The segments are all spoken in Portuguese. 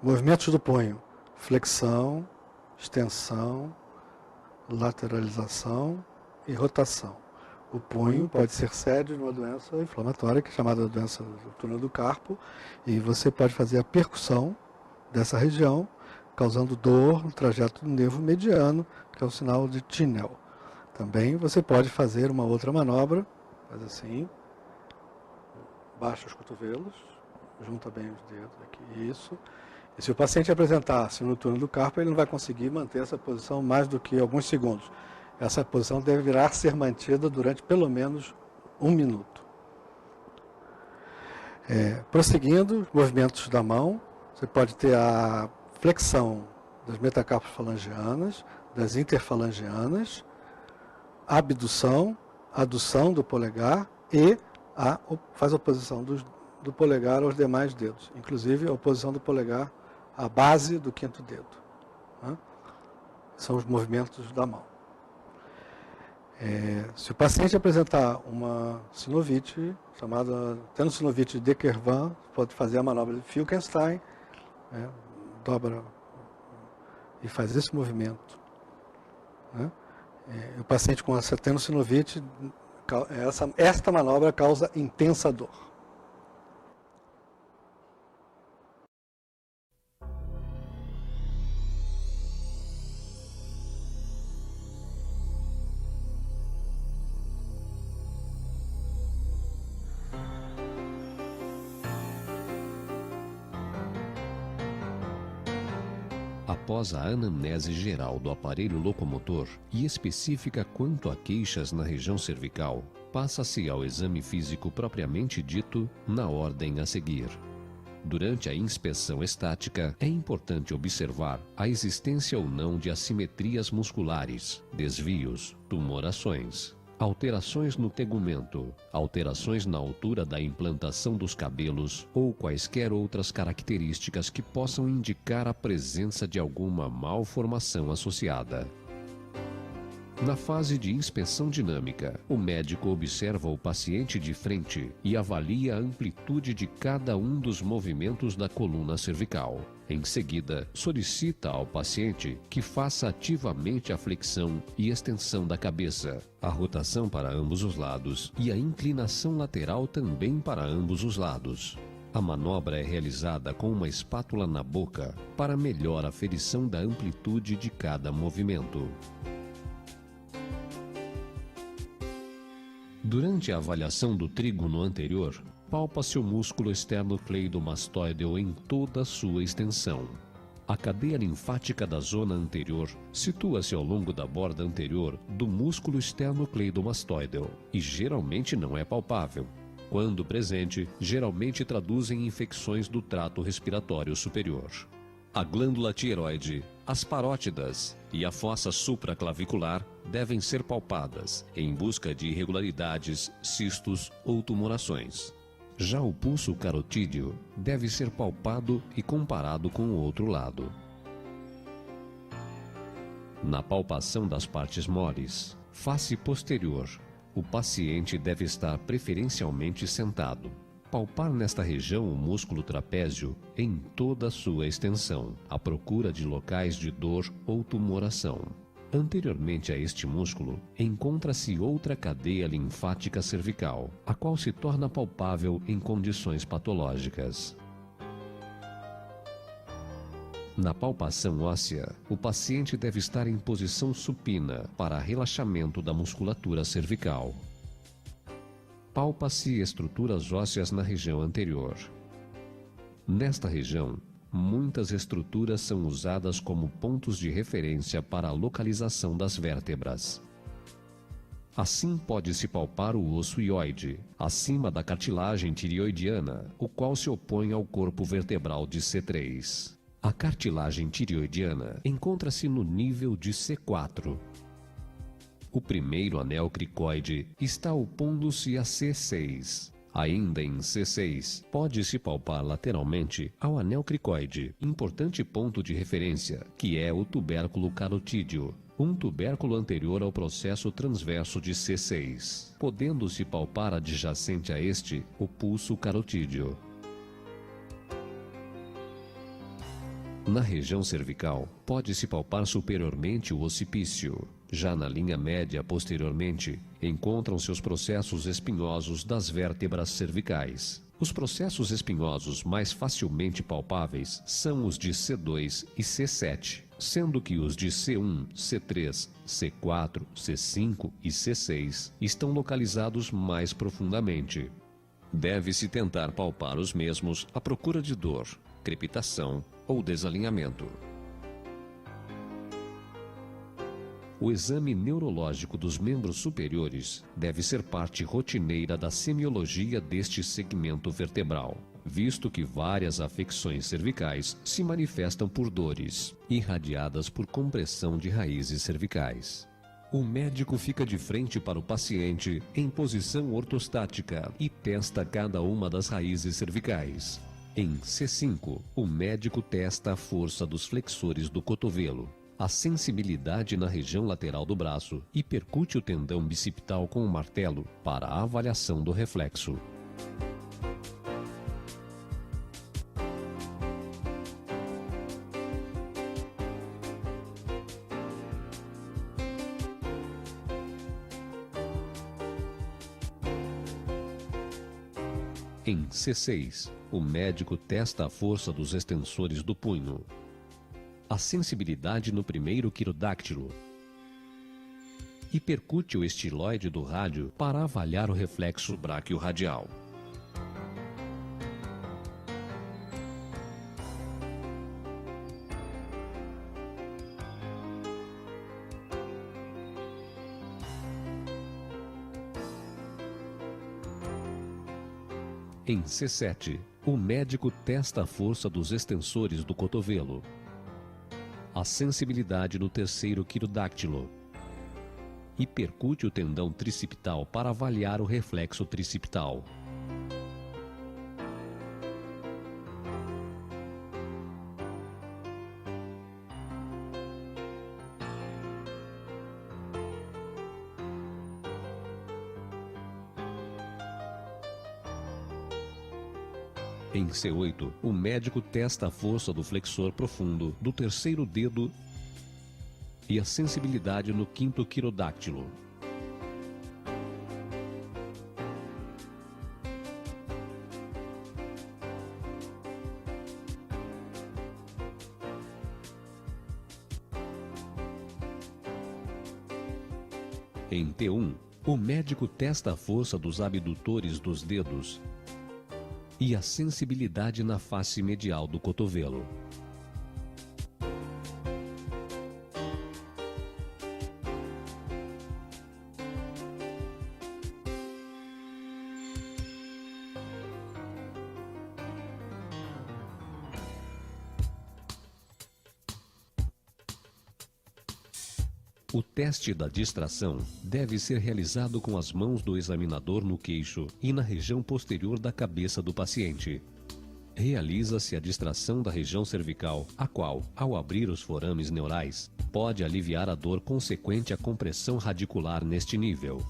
Movimentos do punho: flexão, extensão, lateralização e rotação. O punho pode ser sede de uma doença inflamatória, que é chamada doença do túnel do carpo, e você pode fazer a percussão dessa região, causando dor no trajeto do nervo mediano, que é o sinal de Tinel. Também você pode fazer uma outra manobra, faz assim, baixa os cotovelos, junta bem os dedos aqui, isso. E se o paciente apresentar-se no túnel do carpo, ele não vai conseguir manter essa posição mais do que alguns segundos. Essa posição deverá ser mantida durante pelo menos 1 minuto. Prosseguindo, movimentos da mão, você pode ter a flexão das metacarpos falangianas, das interfalangianas, abdução, adução do polegar e faz a oposição do polegar aos demais dedos, inclusive a oposição do polegar à base do 5º dedo. Né? São os movimentos da mão. Se o paciente apresentar uma sinovite, tendo sinovite de Kervan, pode fazer a manobra de Filkenstein, né? Dobra e faz esse movimento. Né? O paciente tendo sinovite, esta manobra causa intensa dor. Após a anamnese geral do aparelho locomotor e específica quanto a queixas na região cervical, passa-se ao exame físico propriamente dito na ordem a seguir. Durante a inspeção estática, é importante observar a existência ou não de assimetrias musculares, desvios, tumorações, alterações no tegumento, alterações na altura da implantação dos cabelos ou quaisquer outras características que possam indicar a presença de alguma malformação associada. Na fase de inspeção dinâmica, o médico observa o paciente de frente e avalia a amplitude de cada um dos movimentos da coluna cervical. Em seguida, solicita ao paciente que faça ativamente a flexão e extensão da cabeça, a rotação para ambos os lados e a inclinação lateral também para ambos os lados. A manobra é realizada com uma espátula na boca para melhor aferição da amplitude de cada movimento. Durante a avaliação do trígono anterior, palpa-se o músculo esternocleidomastoideo em toda a sua extensão. A cadeia linfática da zona anterior situa-se ao longo da borda anterior do músculo esternocleidomastoideo e geralmente não é palpável. Quando presente, geralmente traduzem infecções do trato respiratório superior. A glândula tireoide, as parótidas e a fossa supraclavicular devem ser palpadas em busca de irregularidades, cistos ou tumorações. Já o pulso carotídeo deve ser palpado e comparado com o outro lado. Na palpação das partes moles, face posterior, o paciente deve estar preferencialmente sentado. Palpar nesta região o músculo trapézio em toda a sua extensão, à procura de locais de dor ou tumoração. Anteriormente a este músculo, encontra-se outra cadeia linfática cervical, a qual se torna palpável em condições patológicas. Na palpação óssea, o paciente deve estar em posição supina para relaxamento da musculatura cervical. Palpa-se estruturas ósseas na região anterior. Nesta região, muitas estruturas são usadas como pontos de referência para a localização das vértebras. Assim pode-se palpar o osso hioide, acima da cartilagem tireoidiana, o qual se opõe ao corpo vertebral de C3. A cartilagem tireoidiana encontra-se no nível de C4. O primeiro anel cricoide está opondo-se a C6. Ainda em C6, pode-se palpar lateralmente ao anel cricoide, importante ponto de referência, que é o tubérculo carotídeo, um tubérculo anterior ao processo transverso de C6, podendo-se palpar adjacente a este o pulso carotídeo. Na região cervical, pode-se palpar superiormente o occipício. Já na linha média posteriormente, encontram-se os processos espinhosos das vértebras cervicais. Os processos espinhosos mais facilmente palpáveis são os de C2 e C7, sendo que os de C1, C3, C4, C5 e C6 estão localizados mais profundamente. Deve-se tentar palpar os mesmos à procura de dor, crepitação ou desalinhamento. O exame neurológico dos membros superiores deve ser parte rotineira da semiologia deste segmento vertebral, visto que várias afecções cervicais se manifestam por dores, irradiadas por compressão de raízes cervicais. O médico fica de frente para o paciente em posição ortostática e testa cada uma das raízes cervicais. Em C5, o médico testa a força dos flexores do cotovelo, a sensibilidade na região lateral do braço e percute o tendão bicipital com um martelo para a avaliação do reflexo. Em C6, o médico testa a força dos extensores do punho, a sensibilidade no primeiro quirodáctilo e percute o estiloide do rádio para avaliar o reflexo braquiorradial. Em C7, o médico testa a força dos extensores do cotovelo, a sensibilidade no terceiro quirodáctilo e percute o tendão tricipital para avaliar o reflexo tricipital. Em C8, o médico testa a força do flexor profundo do terceiro dedo e a sensibilidade no quinto quirodáctilo. Em T1, o médico testa a força dos abdutores dos dedos e a sensibilidade na face medial do cotovelo. O teste da distração deve ser realizado com as mãos do examinador no queixo e na região posterior da cabeça do paciente. Realiza-se a distração da região cervical, a qual, ao abrir os forames neurais, pode aliviar a dor consequente à compressão radicular neste nível.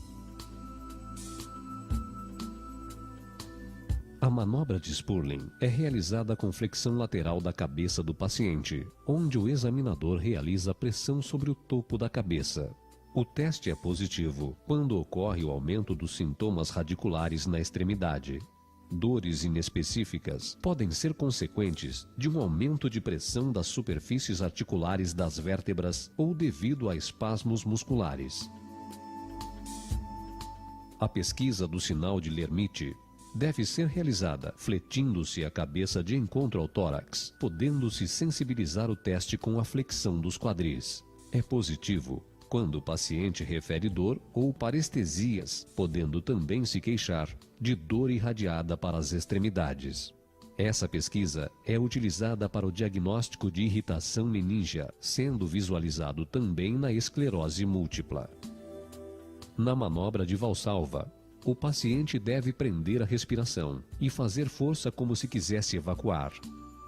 A manobra de Spurling é realizada com flexão lateral da cabeça do paciente, onde o examinador realiza pressão sobre o topo da cabeça. O teste é positivo quando ocorre o aumento dos sintomas radiculares na extremidade. Dores inespecíficas podem ser consequentes de um aumento de pressão das superfícies articulares das vértebras ou devido a espasmos musculares. A pesquisa do sinal de Lermite deve ser realizada fletindo-se a cabeça de encontro ao tórax, podendo-se sensibilizar o teste com a flexão dos quadris. É positivo quando o paciente refere dor ou parestesias, podendo também se queixar de dor irradiada para as extremidades. Essa pesquisa é utilizada para o diagnóstico de irritação meningea, sendo visualizado também na esclerose múltipla. Na manobra de Valsalva, o paciente deve prender a respiração e fazer força como se quisesse evacuar.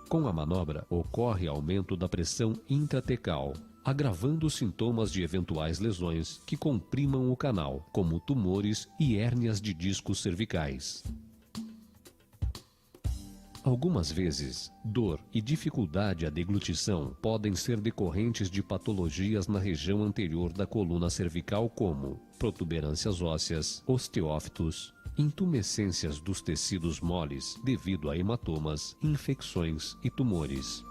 Com a manobra, ocorre aumento da pressão intratecal, agravando os sintomas de eventuais lesões que comprimam o canal, como tumores e hérnias de discos cervicais. Algumas vezes, dor e dificuldade à deglutição podem ser decorrentes de patologias na região anterior da coluna cervical, como protuberâncias ósseas, osteófitos, intumescências dos tecidos moles devido a hematomas, infecções e tumores.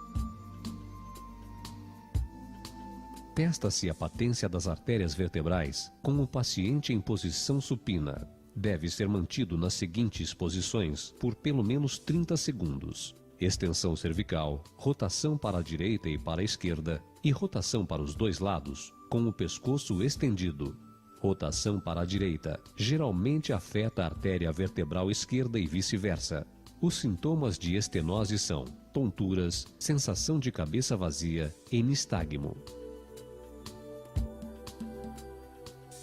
Testa-se a patência das artérias vertebrais com o paciente em posição supina. Deve ser mantido nas seguintes posições por pelo menos 30 segundos. Extensão cervical, rotação para a direita e para a esquerda e rotação para os dois lados, com o pescoço estendido. Rotação para a direita geralmente afeta a artéria vertebral esquerda e vice-versa. Os sintomas de estenose são tonturas, sensação de cabeça vazia e nistagmo.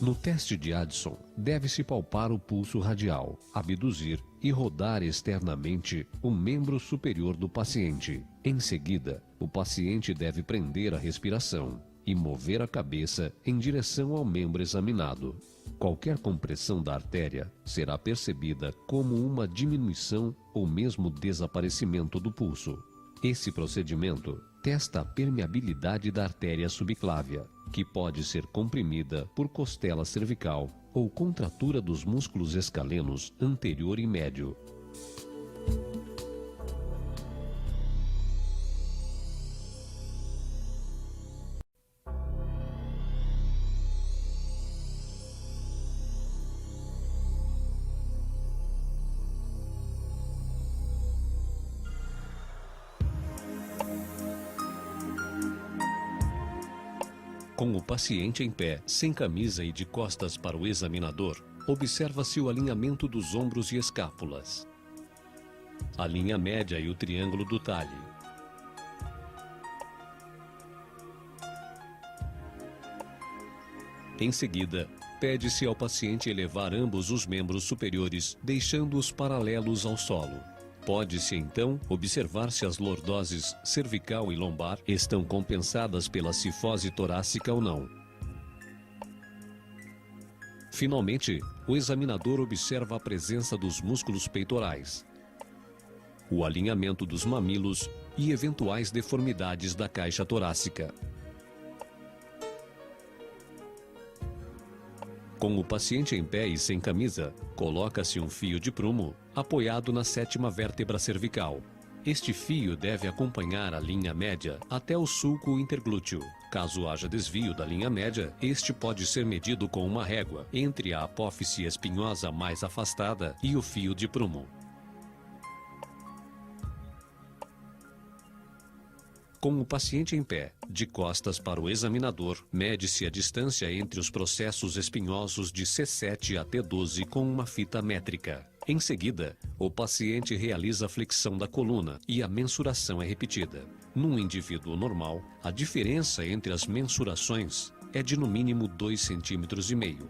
No teste de Addison, deve-se palpar o pulso radial, abduzir e rodar externamente o membro superior do paciente. Em seguida, o paciente deve prender a respiração e mover a cabeça em direção ao membro examinado. Qualquer compressão da artéria será percebida como uma diminuição ou mesmo desaparecimento do pulso. Esse procedimento testa a permeabilidade da artéria subclávia, que pode ser comprimida por costela cervical ou contratura dos músculos escalenos anterior e médio. Com o paciente em pé, sem camisa e de costas para o examinador, observa-se o alinhamento dos ombros e escápulas, a linha média e o triângulo do talhe. Em seguida, pede-se ao paciente elevar ambos os membros superiores, deixando-os paralelos ao solo. Pode-se, então, observar se as lordoses cervical e lombar estão compensadas pela cifose torácica ou não. Finalmente, o examinador observa a presença dos músculos peitorais, o alinhamento dos mamilos e eventuais deformidades da caixa torácica. Com o paciente em pé e sem camisa, coloca-se um fio de prumo apoiado na 7ª vértebra cervical. Este fio deve acompanhar a linha média até o sulco interglúteo. Caso haja desvio da linha média, este pode ser medido com uma régua entre a apófise espinhosa mais afastada e o fio de prumo. Com o paciente em pé, de costas para o examinador, mede-se a distância entre os processos espinhosos de C7 a T12 com uma fita métrica. Em seguida, o paciente realiza a flexão da coluna e a mensuração é repetida. Num indivíduo normal, a diferença entre as mensurações é de no mínimo 2,5 cm.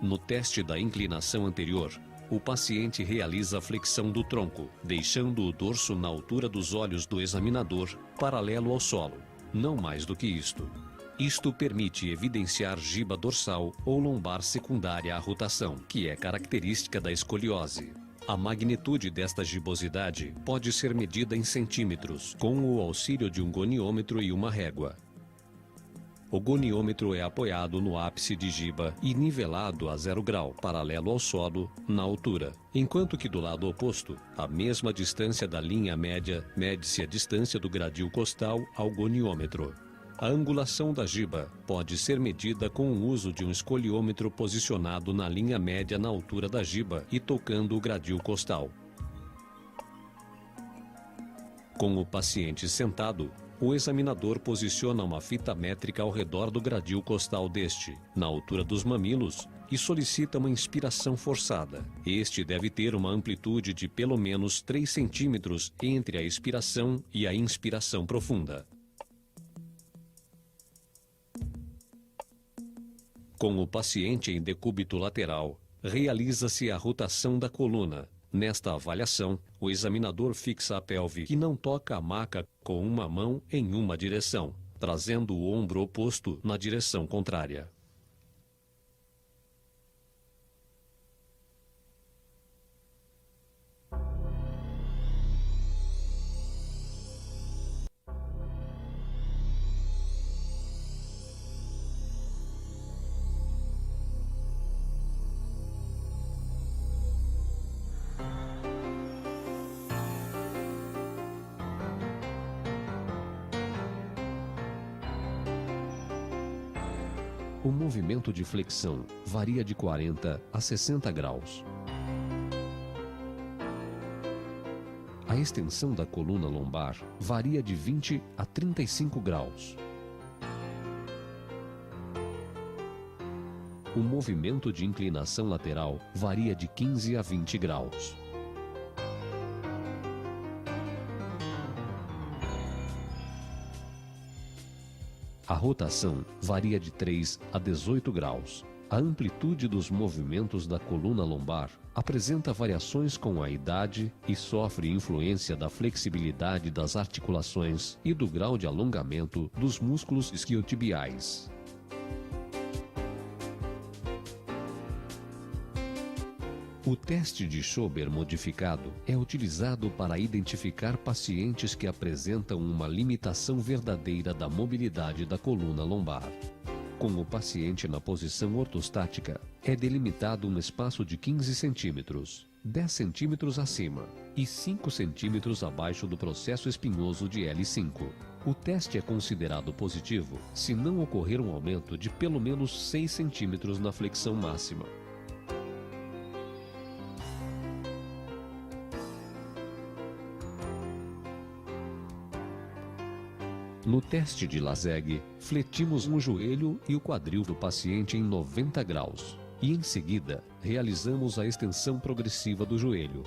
No teste da inclinação anterior, o paciente realiza a flexão do tronco, deixando o dorso na altura dos olhos do examinador, paralelo ao solo, não mais do que isto. Isto permite evidenciar giba dorsal ou lombar secundária à rotação, que é característica da escoliose. A magnitude desta gibosidade pode ser medida em centímetros, com o auxílio de um goniômetro e uma régua. O goniômetro é apoiado no ápice de giba e nivelado a 0 grau, paralelo ao solo, na altura. Enquanto que do lado oposto, a mesma distância da linha média, mede-se a distância do gradil costal ao goniômetro. A angulação da giba pode ser medida com o uso de um escoliômetro posicionado na linha média na altura da giba e tocando o gradil costal. Com o paciente sentado, o examinador posiciona uma fita métrica ao redor do gradil costal deste, na altura dos mamilos, e solicita uma inspiração forçada. Este deve ter uma amplitude de pelo menos 3 centímetros entre a expiração e a inspiração profunda. Com o paciente em decúbito lateral, realiza-se a rotação da coluna. Nesta avaliação, o examinador fixa a pelve e não toca a maca com uma mão em uma direção, trazendo o ombro oposto na direção contrária. O movimento de flexão varia de 40 a 60 graus. A extensão da coluna lombar varia de 20 a 35 graus. O movimento de inclinação lateral varia de 15 a 20 graus. A rotação varia de 3 a 18 graus. A amplitude dos movimentos da coluna lombar apresenta variações com a idade e sofre influência da flexibilidade das articulações e do grau de alongamento dos músculos isquiotibiais. O teste de Schober modificado é utilizado para identificar pacientes que apresentam uma limitação verdadeira da mobilidade da coluna lombar. Com o paciente na posição ortostática, é delimitado um espaço de 15 centímetros, 10 centímetros acima e 5 centímetros abaixo do processo espinhoso de L5. O teste é considerado positivo se não ocorrer um aumento de pelo menos 6 centímetros na flexão máxima. No teste de Lazeg, fletimos um joelho e o quadril do paciente em 90 graus e, em seguida, realizamos a extensão progressiva do joelho.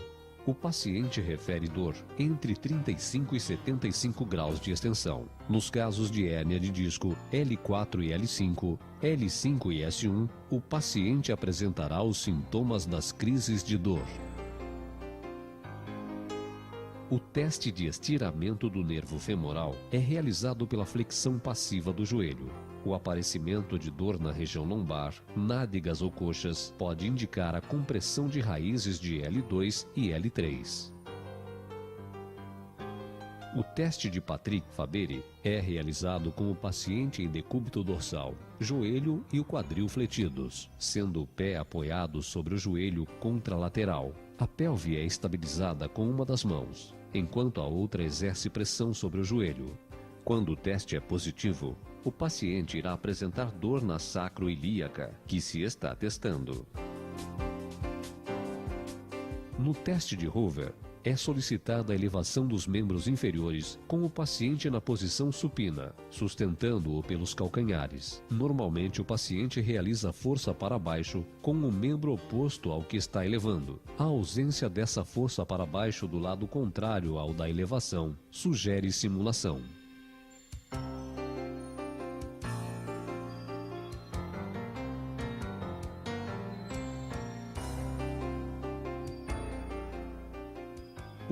O paciente refere dor entre 35 e 75 graus de extensão. Nos casos de hérnia de disco L4 e L5, L5 e S1, o paciente apresentará os sintomas das crises de dor. O teste de estiramento do nervo femoral é realizado pela flexão passiva do joelho. O aparecimento de dor na região lombar, nádegas ou coxas pode indicar a compressão de raízes de L2 e L3. O teste de Patrick Faberi é realizado com o paciente em decúbito dorsal, joelho e o quadril fletidos, sendo o pé apoiado sobre o joelho contralateral. A pelve é estabilizada com uma das mãos, enquanto a outra exerce pressão sobre o joelho. Quando o teste é positivo, o paciente irá apresentar dor na sacroiliaca, que se está testando. No teste de Hoover, é solicitada a elevação dos membros inferiores com o paciente na posição supina, sustentando-o pelos calcanhares. Normalmente o paciente realiza força para baixo com o membro oposto ao que está elevando. A ausência dessa força para baixo do lado contrário ao da elevação sugere simulação.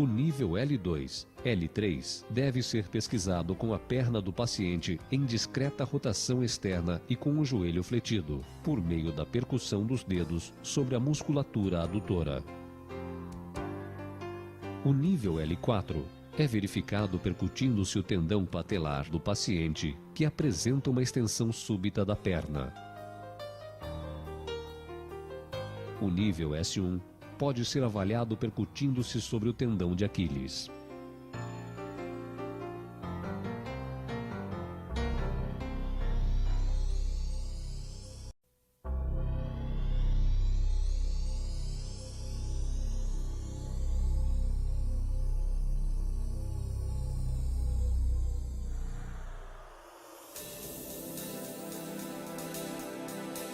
O nível L2, L3 deve ser pesquisado com a perna do paciente em discreta rotação externa e com o joelho fletido, por meio da percussão dos dedos sobre a musculatura adutora. O nível L4 é verificado percutindo-se o tendão patelar do paciente, que apresenta uma extensão súbita da perna. O nível S1 pode ser avaliado percutindo-se sobre o tendão de Aquiles.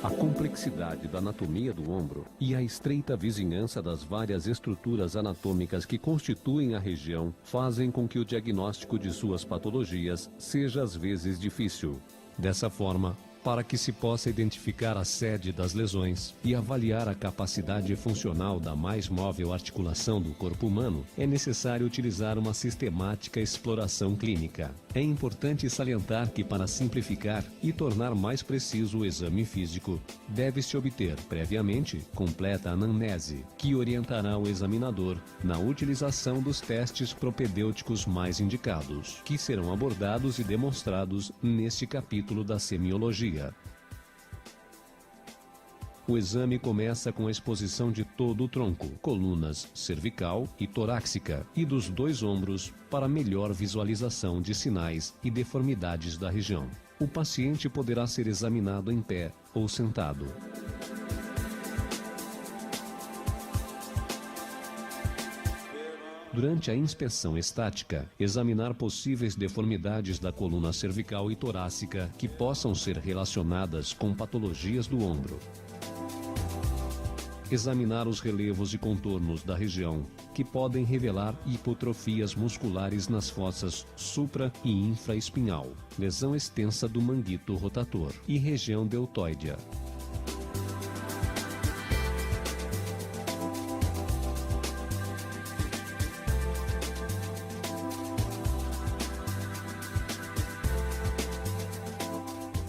A complexidade da anatomia do ombro e a estreita vizinhança das várias estruturas anatômicas que constituem a região fazem com que o diagnóstico de suas patologias seja às vezes difícil. Dessa forma, para que se possa identificar a sede das lesões e avaliar a capacidade funcional da mais móvel articulação do corpo humano, é necessário utilizar uma sistemática exploração clínica. É importante salientar que, para simplificar e tornar mais preciso o exame físico, deve-se obter previamente completa anamnese, que orientará o examinador na utilização dos testes propedêuticos mais indicados, que serão abordados e demonstrados neste capítulo da semiologia. O exame começa com a exposição de todo o tronco, colunas cervical e torácica, e dos dois ombros para melhor visualização de sinais e deformidades da região. O paciente poderá ser examinado em pé ou sentado. Durante a inspeção estática, examinar possíveis deformidades da coluna cervical e torácica que possam ser relacionadas com patologias do ombro. Examinar os relevos e contornos da região, que podem revelar hipotrofias musculares nas fossas supra- e infraespinhal, lesão extensa do manguito rotator e região deltoídea.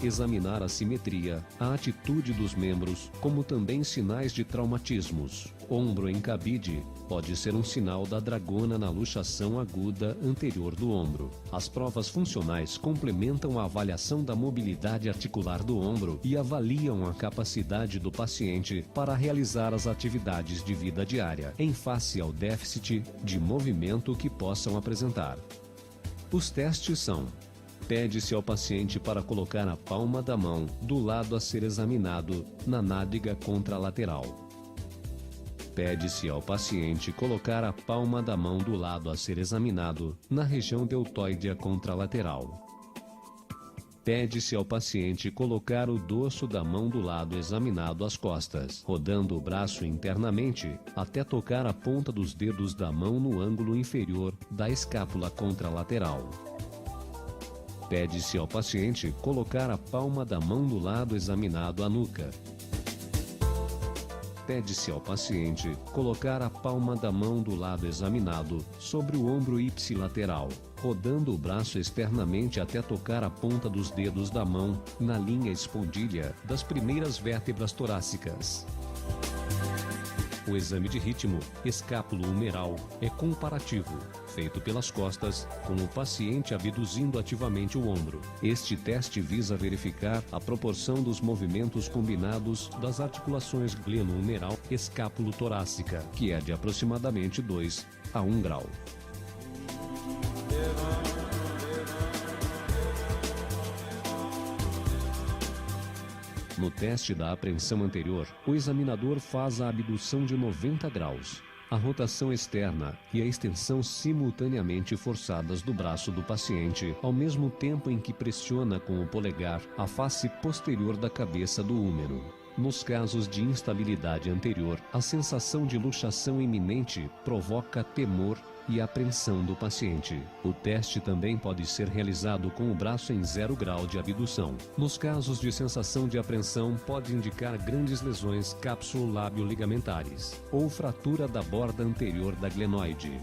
Examinar a simetria, a atitude dos membros, como também sinais de traumatismos. Ombro em cabide pode ser um sinal da dragona na luxação aguda anterior do ombro. As provas funcionais complementam a avaliação da mobilidade articular do ombro e avaliam a capacidade do paciente para realizar as atividades de vida diária, em face ao déficit de movimento que possam apresentar. Os testes são: pede-se ao paciente para colocar a palma da mão do lado a ser examinado na nádega contralateral. Pede-se ao paciente colocar a palma da mão do lado a ser examinado na região deltoídea contralateral. Pede-se ao paciente colocar o dorso da mão do lado examinado às costas, rodando o braço internamente até tocar a ponta dos dedos da mão no ângulo inferior da escápula contralateral. Pede-se ao paciente colocar a palma da mão do lado examinado à nuca. Pede-se ao paciente colocar a palma da mão do lado examinado sobre o ombro ipsilateral, rodando o braço externamente até tocar a ponta dos dedos da mão na linha espondília das primeiras vértebras torácicas. O exame de ritmo escápulo-humeral é comparativo, feito pelas costas, com o paciente abduzindo ativamente o ombro. Este teste visa verificar a proporção dos movimentos combinados das articulações gleno-humeral escápulo-torácica, que é de aproximadamente 2 a 1 grau. No teste da apreensão anterior, o examinador faz a abdução de 90 graus, a rotação externa e a extensão simultaneamente forçadas do braço do paciente, ao mesmo tempo em que pressiona com o polegar a face posterior da cabeça do húmero. Nos casos de instabilidade anterior, a sensação de luxação iminente provoca temor e apreensão do paciente. O teste também pode ser realizado com o braço em 0 grau de abdução. Nos casos de sensação de apreensão, pode indicar grandes lesões cápsulo-lábio-ligamentares ou fratura da borda anterior da glenoide.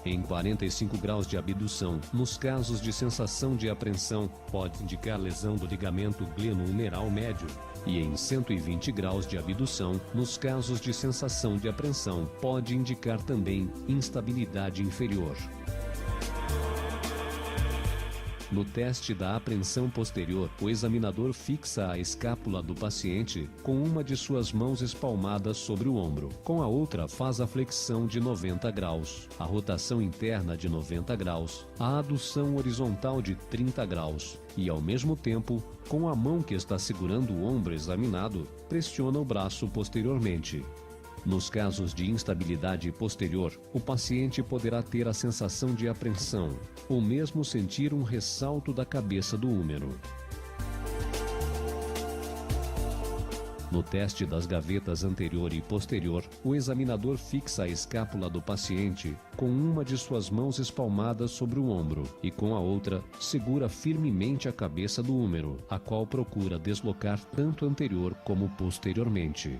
Em 45 graus de abdução, nos casos de sensação de apreensão, pode indicar lesão do ligamento gleno-humeral médio. E em 120 graus de abdução, nos casos de sensação de apreensão, pode indicar também instabilidade inferior. No teste da apreensão posterior, o examinador fixa a escápula do paciente com uma de suas mãos espalmadas sobre o ombro. Com a outra, faz a flexão de 90 graus, a rotação interna de 90 graus, a adução horizontal de 30 graus e, ao mesmo tempo, com a mão que está segurando o ombro examinado, pressiona o braço posteriormente. Nos casos de instabilidade posterior, o paciente poderá ter a sensação de apreensão, ou mesmo sentir um ressalto da cabeça do húmero. No teste das gavetas anterior e posterior, o examinador fixa a escápula do paciente com uma de suas mãos espalmadas sobre o ombro e com a outra segura firmemente a cabeça do húmero, a qual procura deslocar tanto anterior como posteriormente.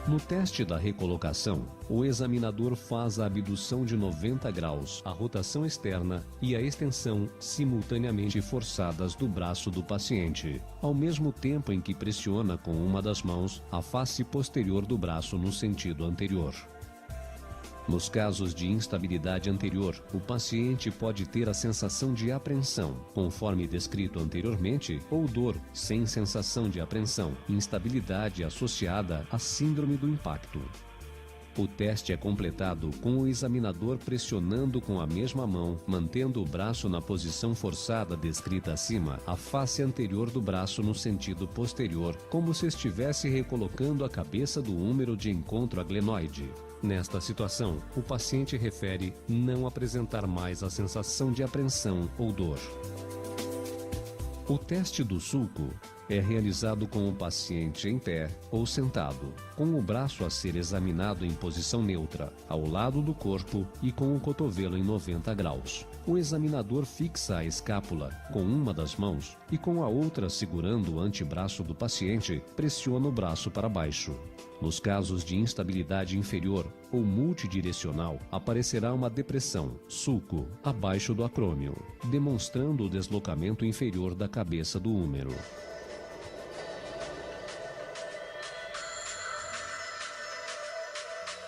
No teste da recolocação, o examinador faz a abdução de 90 graus, a rotação externa e a extensão simultaneamente forçadas do braço do paciente, ao mesmo tempo em que pressiona com uma das mãos a face posterior do braço no sentido anterior. Nos casos de instabilidade anterior, o paciente pode ter a sensação de apreensão, conforme descrito anteriormente, ou dor, sem sensação de apreensão, instabilidade associada à síndrome do impacto. O teste é completado com o examinador pressionando com a mesma mão, mantendo o braço na posição forçada descrita acima, a face anterior do braço no sentido posterior, como se estivesse recolocando a cabeça do húmero de encontro à glenoide. Nesta situação, o paciente refere não apresentar mais a sensação de apreensão ou dor. O teste do sulco é realizado com o paciente em pé ou sentado, com o braço a ser examinado em posição neutra, ao lado do corpo e com o cotovelo em 90 graus. O examinador fixa a escápula com uma das mãos e com a outra segurando o antebraço do paciente, pressiona o braço para baixo. Nos casos de instabilidade inferior ou multidirecional, aparecerá uma depressão, sulco, abaixo do acrômio, demonstrando o deslocamento inferior da cabeça do húmero.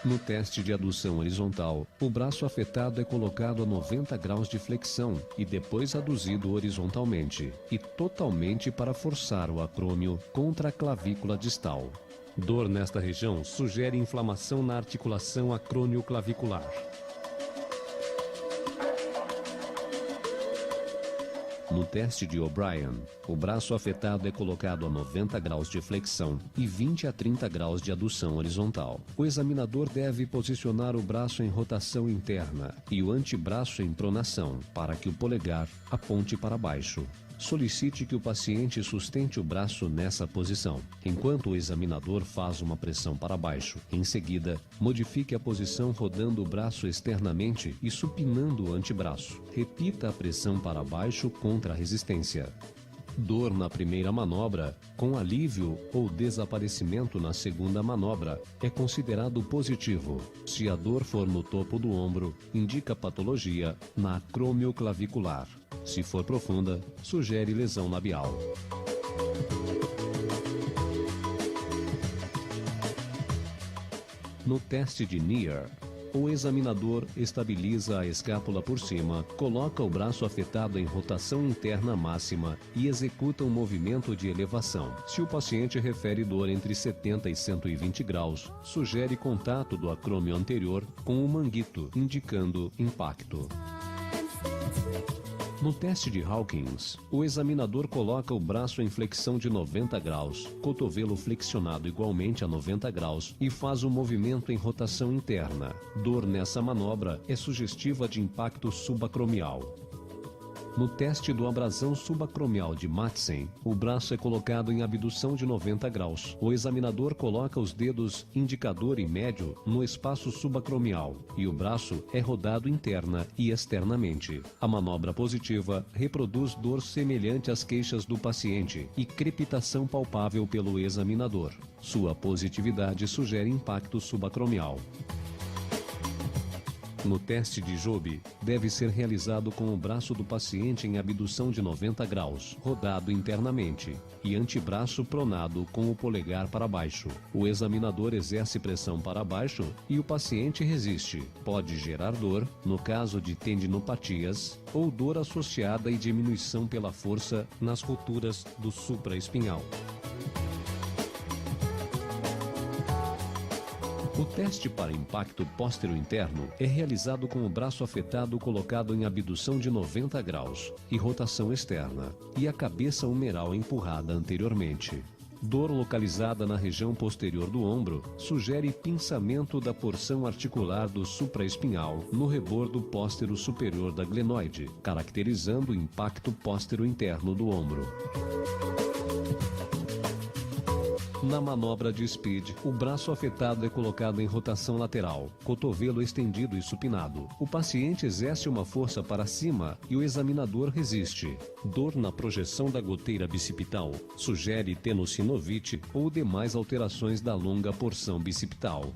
No teste de adução horizontal, o braço afetado é colocado a 90 graus de flexão e depois aduzido horizontalmente e totalmente para forçar o acrômio contra a clavícula distal. Dor nesta região sugere inflamação na articulação acrônio-clavicular. No teste de O'Brien, o braço afetado é colocado a 90 graus de flexão e 20 a 30 graus de adução horizontal. O examinador deve posicionar o braço em rotação interna e o antebraço em pronação, para que o polegar aponte para baixo. Solicite que o paciente sustente o braço nessa posição, enquanto o examinador faz uma pressão para baixo. Em seguida, modifique a posição rodando o braço externamente e supinando o antebraço. Repita a pressão para baixo contra a resistência. Dor na primeira manobra, com alívio ou desaparecimento na segunda manobra, é considerado positivo. Se a dor for no topo do ombro, indica patologia na acromioclavicular. Se for profunda, sugere lesão labial. No teste de Neer, o examinador estabiliza a escápula por cima, coloca o braço afetado em rotação interna máxima e executa um movimento de elevação. Se o paciente refere dor entre 70 e 120 graus, sugere contato do acrômio anterior com o manguito, indicando impacto. No teste de Hawkins, o examinador coloca o braço em flexão de 90 graus, cotovelo flexionado igualmente a 90 graus e faz um movimento em rotação interna. Dor nessa manobra é sugestiva de impacto subacromial. No teste do abrasão subacromial de Madsen, o braço é colocado em abdução de 90 graus. O examinador coloca os dedos indicador e médio no espaço subacromial e o braço é rodado interna e externamente. A manobra positiva reproduz dor semelhante às queixas do paciente e crepitação palpável pelo examinador. Sua positividade sugere impacto subacromial. No teste de Jobe, deve ser realizado com o braço do paciente em abdução de 90 graus, rodado internamente, e antebraço pronado com o polegar para baixo. O examinador exerce pressão para baixo e o paciente resiste. Pode gerar dor, no caso de tendinopatias, ou dor associada e diminuição pela força nas rupturas do supraespinhal. O teste para impacto póstero-interno é realizado com o braço afetado colocado em abdução de 90 graus e rotação externa, e a cabeça humeral empurrada anteriormente. Dor localizada na região posterior do ombro sugere pinçamento da porção articular do supraespinhal no rebordo póstero superior da glenoide, caracterizando o impacto póstero-interno do ombro. Na manobra de Speed, o braço afetado é colocado em rotação lateral, cotovelo estendido e supinado. O paciente exerce uma força para cima e o examinador resiste. Dor na projeção da goteira bicipital sugere tenossinovite ou demais alterações da longa porção bicipital.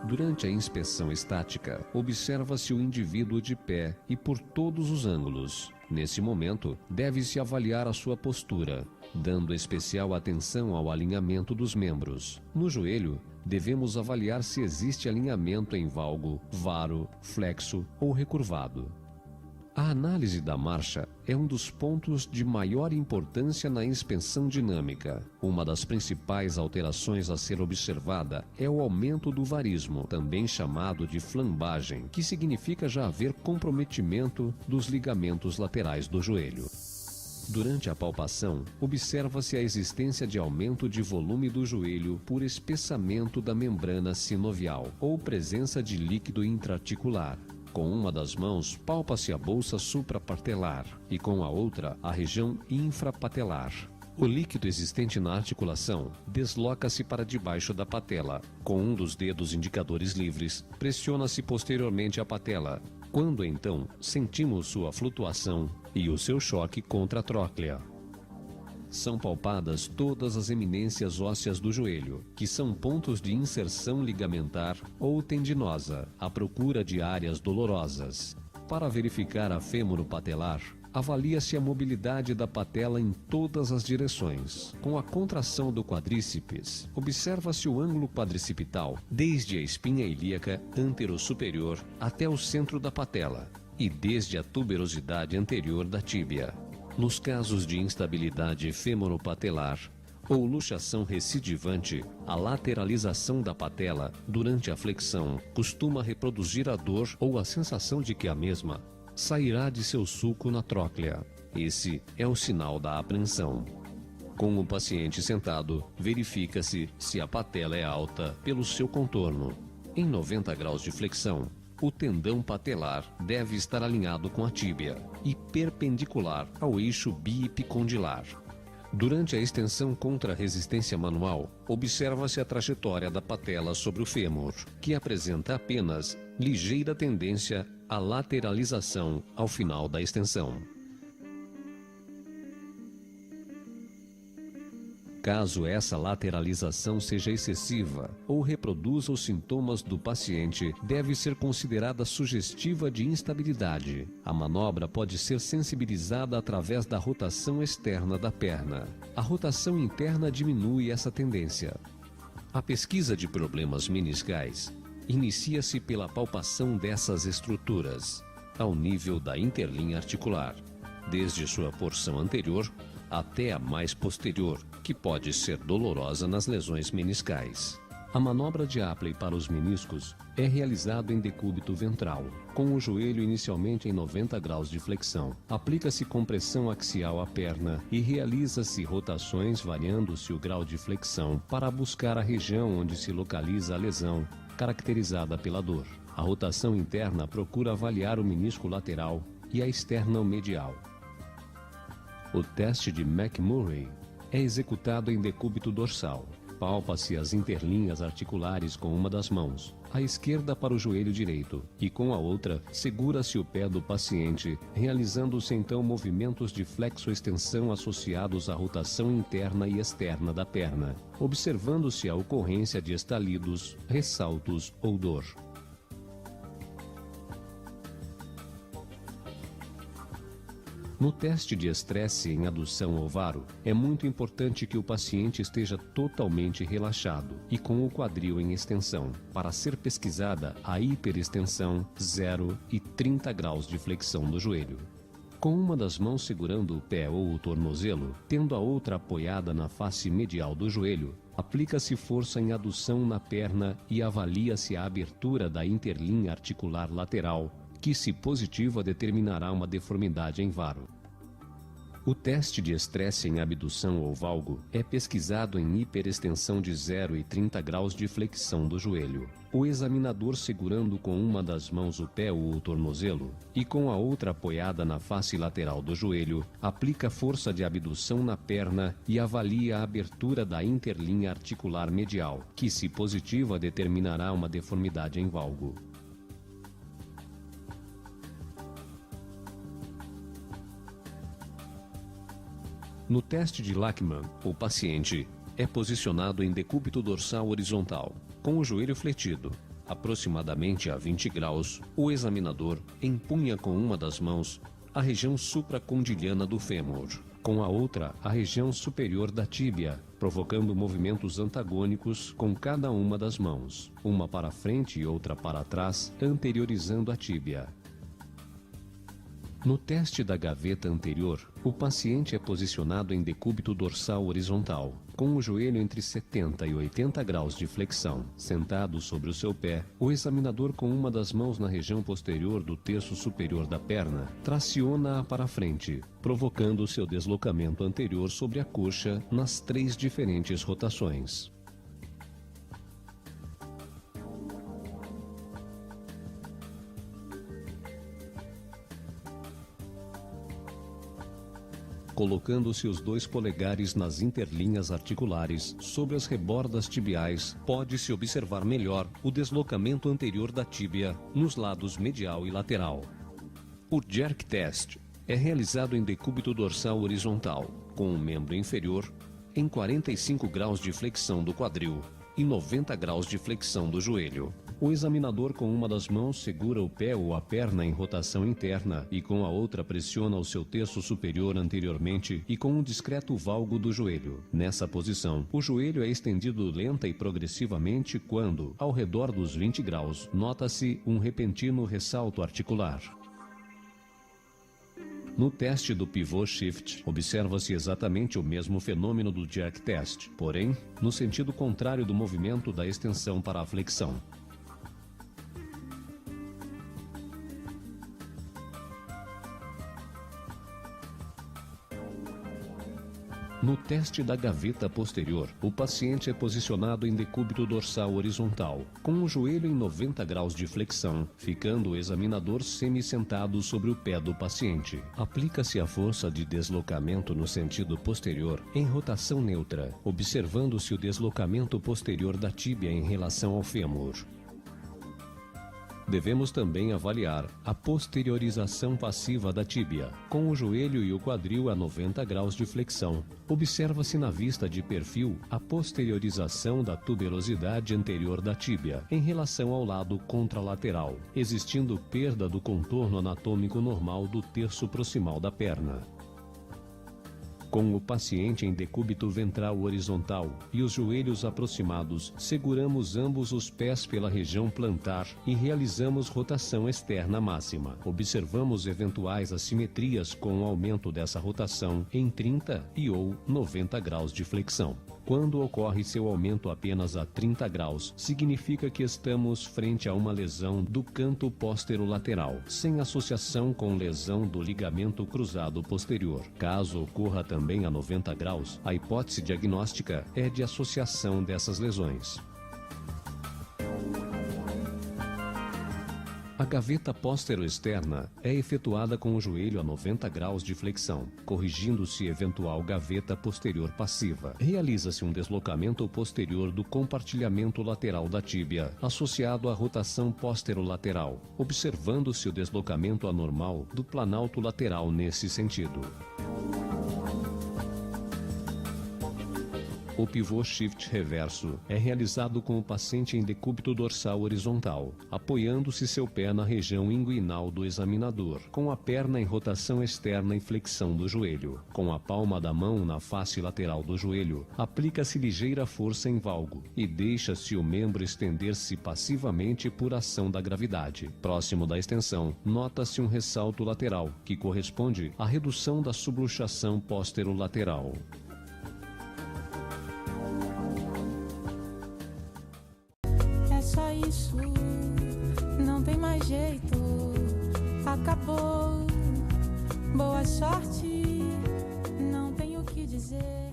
Durante a inspeção estática, observa-se o indivíduo de pé e por todos os ângulos. Nesse momento, deve-se avaliar a sua postura, dando especial atenção ao alinhamento dos membros. No joelho, devemos avaliar se existe alinhamento em valgo, varo, flexo ou recurvado. A análise da marcha é um dos pontos de maior importância na inspeção dinâmica. Uma das principais alterações a ser observada é o aumento do varismo, também chamado de flambagem, que significa já haver comprometimento dos ligamentos laterais do joelho. Durante a palpação, observa-se a existência de aumento de volume do joelho por espessamento da membrana sinovial ou presença de líquido intraarticular. Com uma das mãos, palpa-se a bolsa suprapatelar e com a outra, a região infrapatelar. O líquido existente na articulação desloca-se para debaixo da patela. Com um dos dedos indicadores livres, pressiona-se posteriormente a patela. Quando então sentimos sua flutuação e o seu choque contra a tróclea. São palpadas todas as eminências ósseas do joelho, que são pontos de inserção ligamentar ou tendinosa, à procura de áreas dolorosas. Para verificar a fêmuro-patelar, avalia-se a mobilidade da patela em todas as direções. Com a contração do quadríceps, observa-se o ângulo quadricipital, desde a espinha ilíaca antero-superior até o centro da patela, e desde a tuberosidade anterior da tíbia. Nos casos de instabilidade femoropatelar ou luxação recidivante, a lateralização da patela durante a flexão costuma reproduzir a dor ou a sensação de que a mesma sairá de seu sulco na tróclea. Esse é o sinal da apreensão. Com o paciente sentado, verifica-se se a patela é alta pelo seu contorno. Em 90 graus de flexão, o tendão patelar deve estar alinhado com a tíbia e perpendicular ao eixo biepicondilar. Durante a extensão contra a resistência manual, observa-se a trajetória da patela sobre o fêmur, que apresenta apenas ligeira tendência à lateralização ao final da extensão. Caso essa lateralização seja excessiva ou reproduza os sintomas do paciente, deve ser considerada sugestiva de instabilidade. A manobra pode ser sensibilizada através da rotação externa da perna. A rotação interna diminui essa tendência. A pesquisa de problemas meniscais inicia-se pela palpação dessas estruturas, ao nível da interlinha articular, desde sua porção anterior até a mais posterior, que pode ser dolorosa nas lesões meniscais. A manobra de Apley para os meniscos é realizada em decúbito ventral, com o joelho inicialmente em 90 graus de flexão. Aplica-se compressão axial à perna e realiza-se rotações variando-se o grau de flexão para buscar a região onde se localiza a lesão, caracterizada pela dor. A rotação interna procura avaliar o menisco lateral e a esternal-medial. O teste de McMurray é executado em decúbito dorsal. Palpa-se as interlinhas articulares com uma das mãos, à esquerda para o joelho direito, e com a outra segura-se o pé do paciente, realizando-se então movimentos de flexo-extensão associados à rotação interna e externa da perna, observando-se a ocorrência de estalidos, ressaltos ou dor. No teste de estresse em adução ao varo, é muito importante que o paciente esteja totalmente relaxado e com o quadril em extensão, para ser pesquisada a hiperextensão 0 e 30 graus de flexão do joelho. Com uma das mãos segurando o pé ou o tornozelo, tendo a outra apoiada na face medial do joelho, aplica-se força em adução na perna e avalia-se a abertura da interlinha articular lateral, que, se positiva, determinará uma deformidade em varo. O teste de estresse em abdução ou valgo é pesquisado em hiperextensão de 0 e 30 graus de flexão do joelho. O examinador, segurando com uma das mãos o pé ou o tornozelo e com a outra apoiada na face lateral do joelho, aplica força de abdução na perna e avalia a abertura da interlinha articular medial, que, se positiva, determinará uma deformidade em valgo. No teste de Lachman, o paciente é posicionado em decúbito dorsal horizontal, com o joelho fletido, aproximadamente a 20 graus, o examinador empunha com uma das mãos a região supracondiliana do fêmur, com a outra a região superior da tíbia, provocando movimentos antagônicos com cada uma das mãos, uma para frente e outra para trás, anteriorizando a tíbia. No teste da gaveta anterior, o paciente é posicionado em decúbito dorsal horizontal, com o joelho entre 70 e 80 graus de flexão. Sentado sobre o seu pé, o examinador com uma das mãos na região posterior do terço superior da perna, traciona-a para frente, provocando seu deslocamento anterior sobre a coxa nas 3 diferentes rotações. Colocando-se os 2 polegares nas interlinhas articulares sobre as rebordas tibiais, pode-se observar melhor o deslocamento anterior da tíbia nos lados medial e lateral. O jerk test é realizado em decúbito dorsal horizontal, com o membro inferior em 45 graus de flexão do quadril e 90 graus de flexão do joelho. O examinador com uma das mãos segura o pé ou a perna em rotação interna e com a outra pressiona o seu terço superior anteriormente e com um discreto valgo do joelho. Nessa posição, o joelho é estendido lenta e progressivamente quando, ao redor dos 20 graus, nota-se um repentino ressalto articular. No teste do pivô shift, observa-se exatamente o mesmo fenômeno do jerk test, porém, no sentido contrário do movimento da extensão para a flexão. No teste da gaveta posterior, o paciente é posicionado em decúbito dorsal horizontal, com o joelho em 90 graus de flexão, ficando o examinador semi-sentado sobre o pé do paciente. Aplica-se a força de deslocamento no sentido posterior em rotação neutra, observando-se o deslocamento posterior da tíbia em relação ao fêmur. Devemos também avaliar a posteriorização passiva da tíbia, com o joelho e o quadril a 90 graus de flexão. Observa-se na vista de perfil a posteriorização da tuberosidade anterior da tíbia, em relação ao lado contralateral, existindo perda do contorno anatômico normal do terço proximal da perna. Com o paciente em decúbito ventral horizontal e os joelhos aproximados, seguramos ambos os pés pela região plantar e realizamos rotação externa máxima. Observamos eventuais assimetrias com o aumento dessa rotação em 30 e ou 90 graus de flexão. Quando ocorre seu aumento apenas a 30 graus, significa que estamos frente a uma lesão do canto posterolateral, sem associação com lesão do ligamento cruzado posterior. Caso ocorra também a 90 graus, a hipótese diagnóstica é de associação dessas lesões. A gaveta póstero-externa é efetuada com o joelho a 90 graus de flexão, corrigindo-se eventual gaveta posterior passiva. Realiza-se um deslocamento posterior do compartilhamento lateral da tíbia, associado à rotação posterolateral, observando-se o deslocamento anormal do planalto lateral nesse sentido. O pivô shift reverso é realizado com o paciente em decúbito dorsal horizontal, apoiando-se seu pé na região inguinal do examinador, com a perna em rotação externa e flexão do joelho. Com a palma da mão na face lateral do joelho, aplica-se ligeira força em valgo e deixa-se o membro estender-se passivamente por ação da gravidade. Próximo da extensão, nota-se um ressalto lateral, que corresponde à redução da subluxação posterolateral. Só isso, não tem mais jeito, acabou. Boa sorte, não tenho o que dizer.